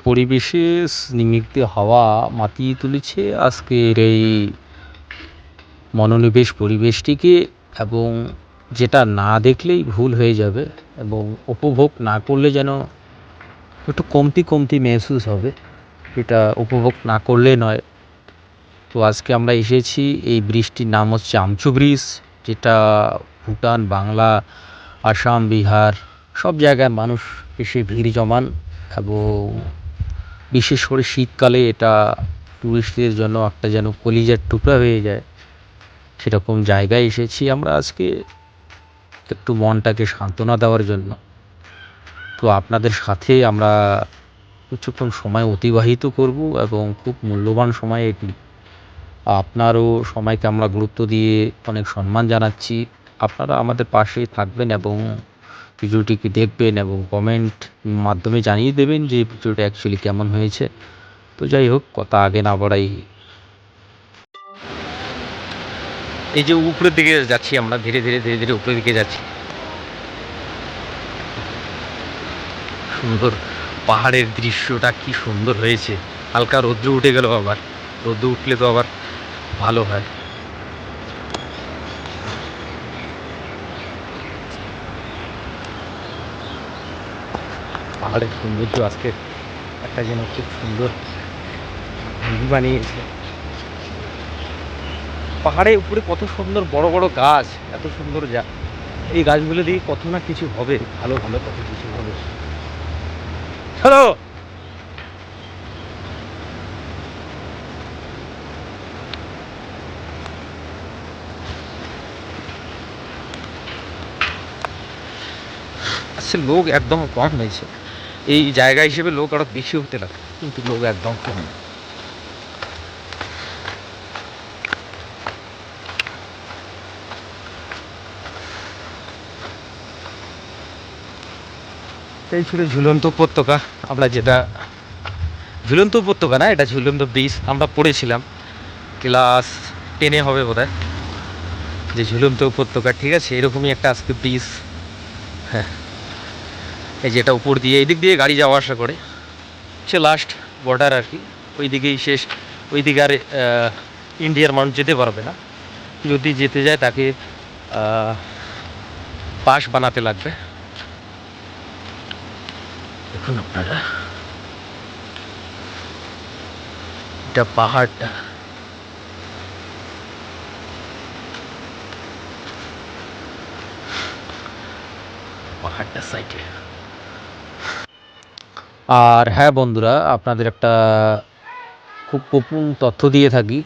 পরিবেশে স্নিগ্ধ হাওয়া মাতিয়ে তুলেছে আজকের এই মনোনিবেশ পরিবেশটিকে, এবং যেটা না দেখলেই ভুল হয়ে যাবে এবং উপভোগ না করলে যেন একটু কমতি কমতি মেহসুস হবে, এটা উপভোগ না করলে নয়। তো আজকে আমরা এসেছি, এই ব্রিজটির নাম হচ্ছে আমচু ব্রিজ, যেটা ভুটান, বাংলা, আসাম, বিহার সব জায়গায় মানুষ এসে ভিড় জমান, এবং বিশেষ করে শীতকালে এটা টুরিস্টদের জন্য একটা যেন কলিজার টুকরা হয়ে যায়, সেরকম জায়গায় এসেছি আমরা আজকে একটু মনটাকে সান্ত্বনা দেওয়ার জন্য। তো আপনাদের সাথে আমরা কিছুক্ষণ সময় অতিবাহিত করব, এবং খুব মূল্যবান সময় এটি। আপনারও সময়কে আমরা গুরুত্ব দিয়ে অনেক সম্মান জানাচ্ছি। আপনারা আমাদের পাশেই থাকবেন এবং ভিডিওটিকে দেখবেন এবং কমেন্ট মাধ্যমে জানিয়ে দেবেন যে ভিডিওটা অ্যাকচুয়ালি কেমন হয়েছে। তো যাই হোক, কথা আগে না বাড়াই, এই যে উপরের দিকে যাচ্ছি আমরা, ধীরে ধীরে ধীরে ধীরে উপরের দিকে যাচ্ছি। সুন্দর পাহাড়ের দৃশ্যটা কি সুন্দর হয়েছে। হালকা রৌদ্র উঠে গেল, আবার রৌদ্র উঠলে তো আবার ভালো হয়। পাহাড়ের সৌন্দর্য আজকে একটা যেন খুব সুন্দর ভিউ বানিয়েছে। পাহাড়ের উপরে কত সুন্দর বড় বড় গাছ, এত সুন্দর এই গাছগুলো দিয়ে কত না কিছু হবে, ভালো ভালো কত কিছু হবে। হ্যালো, আচ্ছা, লোক একদম কম হয়েছে এই জায়গা হিসেবে, লোক আরো বেশি হতে লাগে, কিন্তু লোক একদম কম। এই ছিল ঝুলন্ত উপত্যকা। আমরা যেটা ঝুলন্ত উপত্যকা না, এটা ঝুলন্ত ব্রিজ, আমরা পড়েছিলাম ক্লাস 10-এ হবে বোধহয়, যে ঝুলন্ত উপত্যকা। ঠিক আছে, এরকমই একটা আজকে ব্রিজ। হ্যাঁ, এই যেটা উপর দিয়ে, এই দিক দিয়ে গাড়ি যাওয়া আসা করে, সে লাস্ট বর্ডার আর কি, ওই দিকেই শেষ। ওই দিকে আর ইন্ডিয়ার মানুষ যেতে পারবে না, যদি যেতে যায় তাকে পাস বানাতে লাগবে। দেখুন আপনারা, এটা পাহাড়টা, পাহাড়টা সাইডে। আর হ্যাঁ বন্ধুরা, আপনাদের একটা খুব গোপন তথ্য দিয়ে থাকি,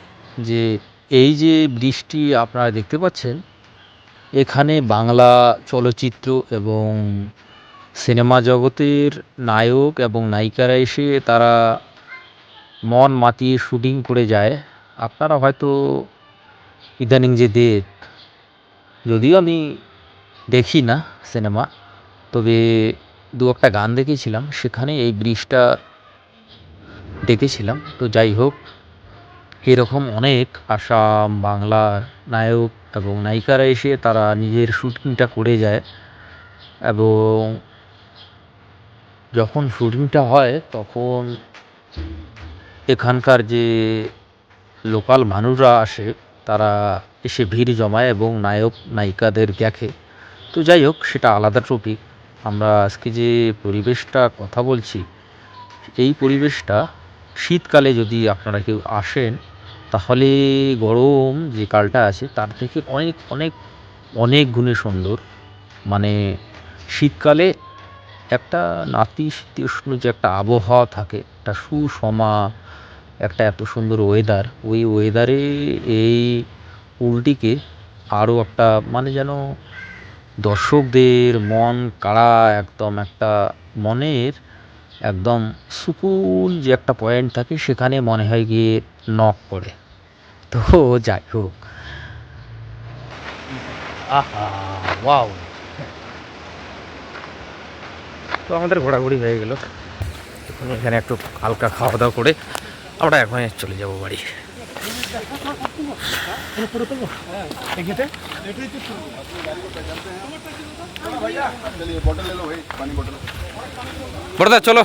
যে এই যে ব্রিজটি আপনারা দেখতে পাচ্ছেন, এখানে বাংলা চলচ্চিত্র এবং সিনেমা জগতের নায়ক এবং নায়িকারা এসে তারা মন মাতিয়ে শুটিং করে যায়। আপনারা হয়তো ইদানিং যে যদিও আমি দেখি না সিনেমা, তবে দু একটা গান দেখেছিলাম, সেখানে এই ব্রিজটা দেখেছিলাম। তো যাই হোক, এরকম অনেক আসাম বাংলার নায়ক এবং নায়িকারা এসে তারা নিজের শুটিংটা করে যায়, এবং যখন শুটিংটা হয় তখন এখানকার যে লোকাল মানুষরা আসে, তারা এসে ভিড় জমায় এবং নায়ক নায়িকাদের দেখে। তো যাই হোক, সেটা আলাদা টপিক। আমরা আজকে যে পরিবেশটা কথা বলছি, এই পরিবেশটা শীতকালে যদি আপনারা কেউ আসেন, তাহলে গরম যে কালটা আছে তার থেকে অনেক অনেক অনেক গুণে সুন্দর। মানে শীতকালে একটা নাতিশীতোষ্ণ যে একটা আবহাওয়া থাকে, একটা সুষমা একটা এত সুন্দর ওয়েদার, ওই ওয়েদারে এই পুলটিকে আরও একটা মানে যেন দর্শকদের মন কাড়া, একদম একটা মনের একদম সুকুন যে একটা পয়েন্ট থাকে, সেখানে মনে হয় গিয়ে নক করে। তো যাই হোক, আহা, ওয়াও। তো আমাদের ঘোরাঘুরি হয়ে গেল, এখন এখানে একটু হালকা খাওয়া দাওয়া করে আমরা এখন চলে যাব বাড়ি। বড়দা চলো।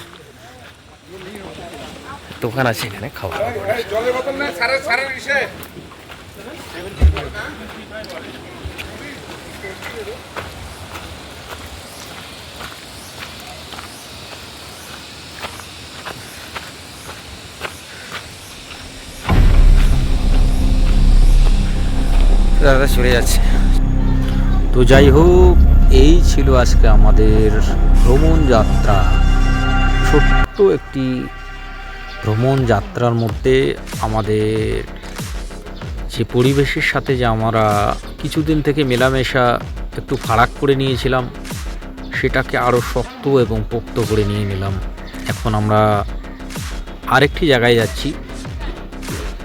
দোকান আছে এখানে খাওয়া দাওয়া করার। জলের বোতল না সারের ইসে দাদা চলে যাচ্ছে। তো যাই হোক, এই ছিল আজকে আমাদের ভ্রমণ যাত্রা। ছোট্ট একটি ভ্রমণ যাত্রার মধ্যে আমাদের যে পরিবেশের সাথে যে আমরা কিছুদিন থেকে মেলামেশা একটু ফারাক করে নিয়েছিলাম, সেটাকে আরও শক্ত এবং পোক্ত করে নিয়ে নিলাম। এখন আমরা আরেকটি জায়গায় যাচ্ছি।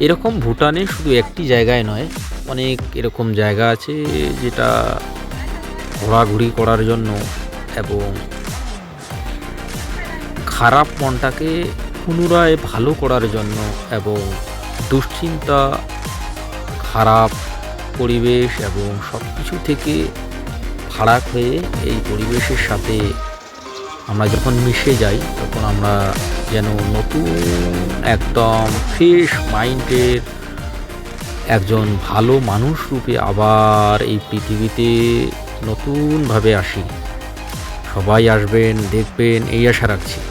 এরকম ভুটানে শুধু একটি জায়গায় নয়, অনেক এরকম জায়গা আছে যেটা ঘোরাঘুরি করার জন্য এবং খারাপ মনটাকে পুনরায় ভালো করার জন্য এবং দুশ্চিন্তা, খারাপ পরিবেশ এবং সব কিছু থেকে ফারাক হয়ে এই পরিবেশের সাথে আমরা যখন মিশে যাই, তখন আমরা যেন নতুন একদম ফ্রেশ মাইন্ডের একজন ভালো মানুষ রূপে আবার এই পৃথিবীতে নতুনভাবে আসি। সবাই আসবেন, দেখবেন, এই আশা রাখছি।